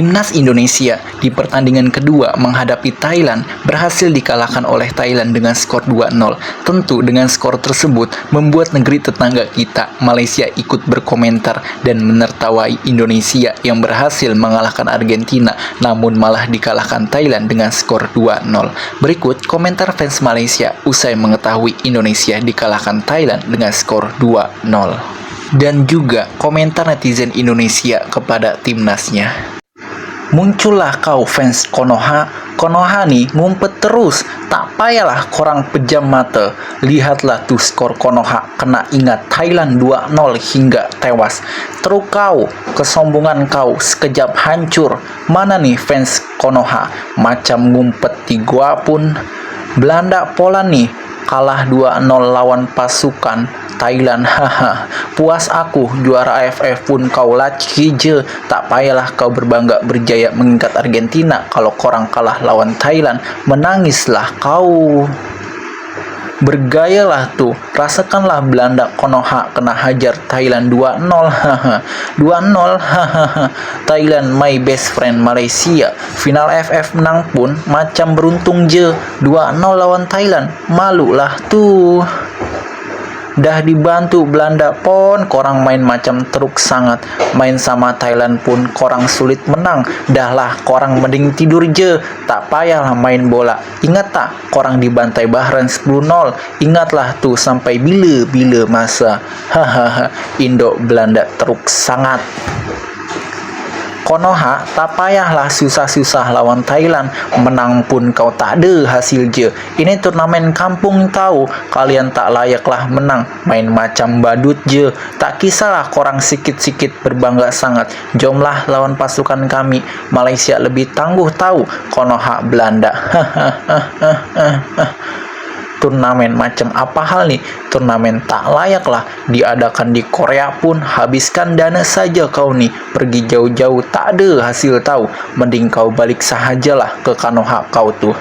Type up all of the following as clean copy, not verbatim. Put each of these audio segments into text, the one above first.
Timnas Indonesia di pertandingan kedua menghadapi Thailand berhasil dikalahkan oleh Thailand dengan skor 2-0. Tentu dengan skor tersebut membuat negeri tetangga kita, Malaysia, ikut berkomentar dan menertawai Indonesia yang berhasil mengalahkan Argentina namun malah dikalahkan Thailand dengan skor 2-0. Berikut komentar fans Malaysia usai mengetahui Indonesia dikalahkan Thailand dengan skor 2-0. Dan juga komentar netizen Indonesia kepada timnasnya. Muncullah kau fans Konoha. Konoha nih ngumpet terus. Tak payahlah korang pejam mata. Lihatlah tuh skor Konoha. Kena ingat Thailand 2-0 hingga tewas. Teruk kau, kesombongan kau sekejap hancur. Mana nih fans Konoha? Macam ngumpet di gua pun. Belanda Poland nih kalah 2-0 lawan pasukan Thailand. Haha, puas aku, juara AFF pun kau laci je. Tak payahlah kau berbangga berjaya mengikat Argentina. Kalau korang kalah lawan Thailand, menangislah kau. Bergayalah tuh, rasakanlah Belanda Konoha kena hajar Thailand 2-0. Haha, 2-0. Hahaha, Thailand my best friend Malaysia. Final AFF menang pun macam beruntung je. 2-0 lawan Thailand, malulah tuh. Dah dibantu Belanda pun korang main macam teruk sangat. Main sama Thailand pun korang sulit menang. Dahlah korang mending tidur je. Tak payahlah main bola. Ingat tak korang dibantai Bahrain 10-0. Ingatlah tuh sampai bila-bila masa. Hahaha, Indo Belanda teruk sangat. Konoha, tak payahlah susah-susah lawan Thailand. Menang pun kau tak ada hasil je. Ini turnamen kampung tahu. Kalian tak layaklah menang. Main macam badut je. Tak kisahlah korang sikit-sikit berbangga sangat. Jomlah lawan pasukan kami. Malaysia lebih tangguh tahu. Konoha Belanda. Turnamen macam apa hal nih? Turnamen tak layaklah diadakan di Korea pun. Habiskan dana saja kau nih. Pergi jauh-jauh tak ada hasil tahu. Mending kau balik sahajalah ke Konoha kau tuh.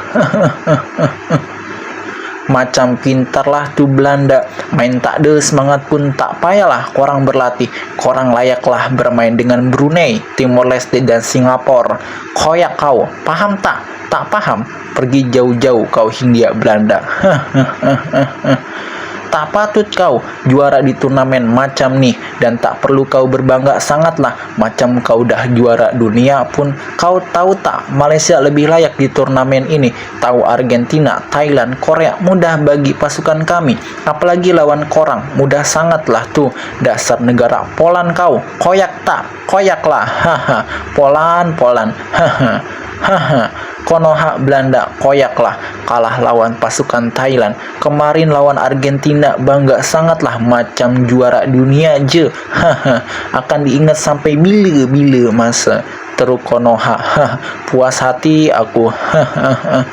Macam pintarlah tuh Belanda. Main tak ada semangat pun tak payahlah korang berlatih. Korang layaklah bermain dengan Brunei, Timor Leste dan Singapura. Koyak kau, paham tak? Tak paham? Pergi jauh-jauh kau Hindia Belanda. Tak patut kau juara di turnamen macam nih. Dan tak perlu kau berbangga sangatlah. Macam kau dah juara dunia pun. Kau tahu tak Malaysia lebih layak di turnamen ini. Tahu Argentina, Thailand, Korea mudah bagi pasukan kami. Apalagi lawan korang mudah sangatlah tuh. Dasar negara Poland kau. Koyak tak? Koyaklah. Haha, Poland. Haha. Haha, Konoha Belanda koyaklah. Kalah lawan pasukan Thailand. Kemarin lawan Argentina bangga sangatlah macam juara dunia je. Haha, akan diingat sampai bila-bila masa. Teruk Konoha. Haha, puas hati aku. Hahaha.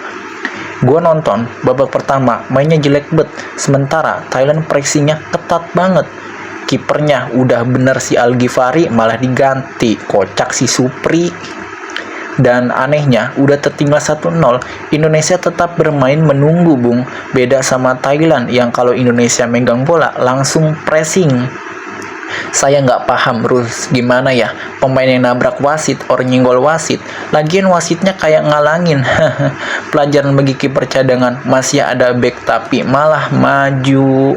Gue nonton babak pertama mainnya jelek bet. Sementara Thailand pressingnya ketat banget. Kipernya udah bener si Al-Ghifari malah diganti. Kocak si Supri. Dan anehnya, udah tertinggal 1-0, Indonesia tetap bermain menunggu, Bung. Beda sama Thailand yang kalau Indonesia megang bola, langsung pressing. Saya nggak paham rules gimana ya, pemain yang nabrak wasit or nyenggol wasit. Lagian wasitnya kayak ngalangin. Pelajaran bagi kiper cadangan, masih ada back tapi malah maju.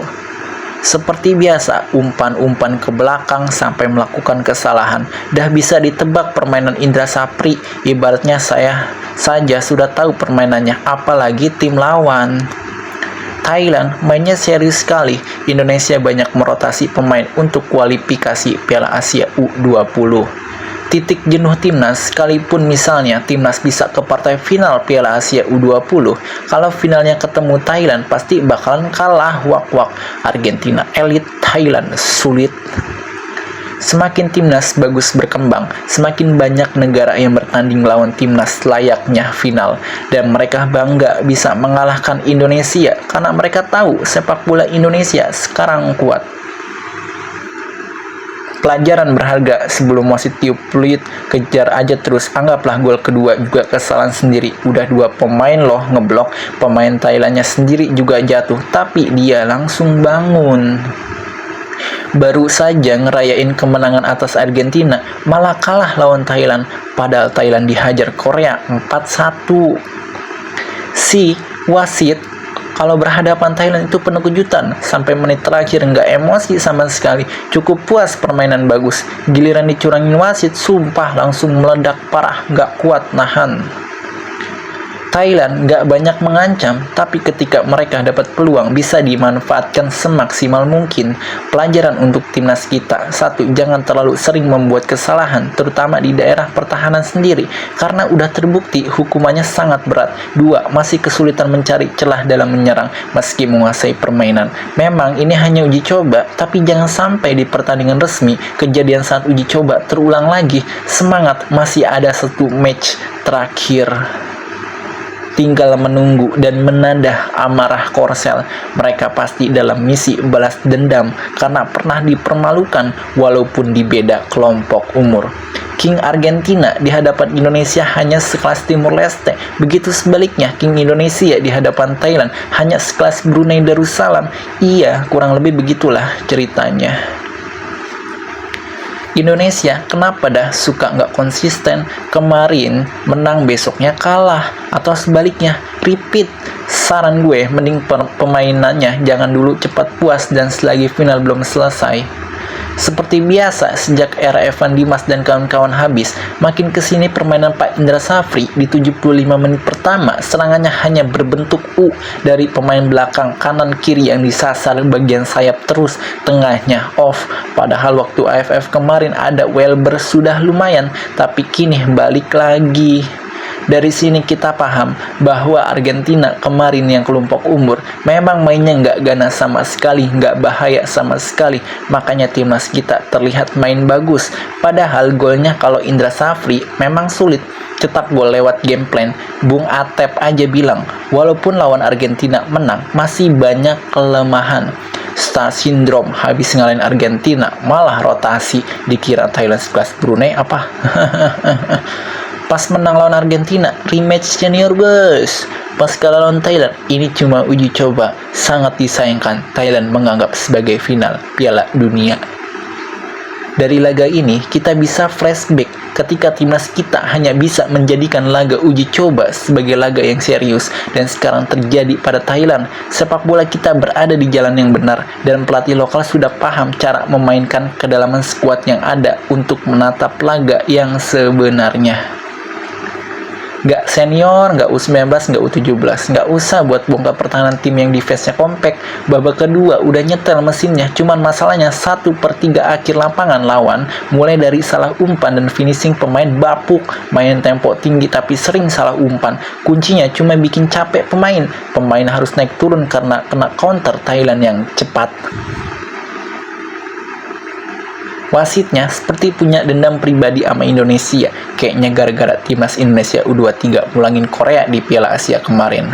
Seperti biasa, umpan-umpan ke belakang sampai melakukan kesalahan. Dah bisa ditebak permainan Indra Sapri. Ibaratnya saya saja sudah tahu permainannya, apalagi tim lawan. Thailand mainnya serius sekali. Indonesia banyak merotasi pemain untuk kualifikasi Piala Asia U20. Titik jenuh timnas, sekalipun misalnya timnas bisa ke partai final Piala Asia U20, kalau finalnya ketemu Thailand pasti bakalan kalah wak-wak. Argentina elit, Thailand sulit. Semakin timnas bagus berkembang, semakin banyak negara yang bertanding lawan timnas layaknya final. Dan mereka bangga bisa mengalahkan Indonesia karena mereka tahu sepak bola Indonesia sekarang kuat. Pelajaran berharga sebelum wasit tiup peluit, kejar aja terus. Anggaplah gol kedua juga kesalahan sendiri. Udah 2 pemain loh ngeblok, pemain Thailandnya sendiri juga jatuh, tapi dia langsung bangun. Baru saja ngerayain kemenangan atas Argentina, malah kalah lawan Thailand. Padahal Thailand dihajar Korea 4-1. Si wasit kalau berhadapan Thailand itu penuh kejutan. Sampai menit terakhir nggak emosi sama sekali. Cukup puas permainan bagus. Giliran dicurangin wasit, sumpah langsung meledak parah. Nggak kuat nahan. Thailand nggak banyak mengancam, tapi ketika mereka dapat peluang bisa dimanfaatkan semaksimal mungkin. Pelajaran untuk timnas kita: 1. Jangan terlalu sering membuat kesalahan, terutama di daerah pertahanan sendiri, karena udah terbukti hukumannya sangat berat. 2. Masih kesulitan mencari celah dalam menyerang, meski menguasai permainan. Memang ini hanya uji coba, tapi jangan sampai di pertandingan resmi, kejadian saat uji coba terulang lagi. Semangat, masih ada 1 match terakhir. Tinggal menunggu dan menadah amarah Korsel. Mereka pasti dalam misi balas dendam karena pernah dipermalukan walaupun di beda kelompok umur. King Argentina di hadapan Indonesia hanya sekelas Timur Leste. Begitu sebaliknya, King Indonesia di hadapan Thailand hanya sekelas Brunei Darussalam. Iya, kurang lebih begitulah ceritanya. Indonesia kenapa dah suka nggak konsisten? Kemarin menang, besoknya kalah, atau sebaliknya repeat. Saran gue mending pemainannya jangan dulu cepat puas dan selagi final belum selesai. Seperti biasa, sejak era Evan Dimas dan kawan-kawan habis, makin kesini permainan Pak Indra Safri di 75 menit pertama, serangannya hanya berbentuk U dari pemain belakang kanan kiri yang disasar bagian sayap terus, tengahnya off. Padahal waktu AFF kemarin ada Welber sudah lumayan, tapi kini balik lagi. Dari sini kita paham bahwa Argentina kemarin yang kelompok umur memang mainnya nggak ganas sama sekali, nggak bahaya sama sekali. Makanya timnas kita terlihat main bagus. Padahal golnya kalau Indra Safri memang sulit cetak gol lewat game plan. Bung Atep aja bilang, walaupun lawan Argentina menang, masih banyak kelemahan. Star Syndrome, habis ngalahin Argentina, malah rotasi, dikira Thailand sekelas Brunei apa? Pas menang lawan Argentina, rematch senior bos. Pas kalah lawan Thailand, ini cuma uji coba. Sangat disayangkan Thailand menganggap sebagai final Piala Dunia. Dari laga ini, kita bisa flashback ketika timnas kita hanya bisa menjadikan laga uji coba sebagai laga yang serius. Dan sekarang terjadi pada Thailand. Sepak bola kita berada di jalan yang benar, dan pelatih lokal sudah paham cara memainkan kedalaman skuad yang ada untuk menatap laga yang sebenarnya. Nggak senior, nggak U19, nggak U17. Nggak usah buat bongkar pertahanan tim yang defense-nya kompak. Babak kedua udah nyetel mesinnya, cuman masalahnya 1/3 akhir lapangan lawan, mulai dari salah umpan dan finishing pemain bapuk. Main tempo tinggi tapi sering salah umpan. Kuncinya cuma bikin capek pemain. Pemain harus naik turun karena kena counter Thailand yang cepat. Wasitnya seperti punya dendam pribadi sama Indonesia. Kayaknya gara-gara timnas Indonesia U23 pulangin Korea di Piala Asia kemarin.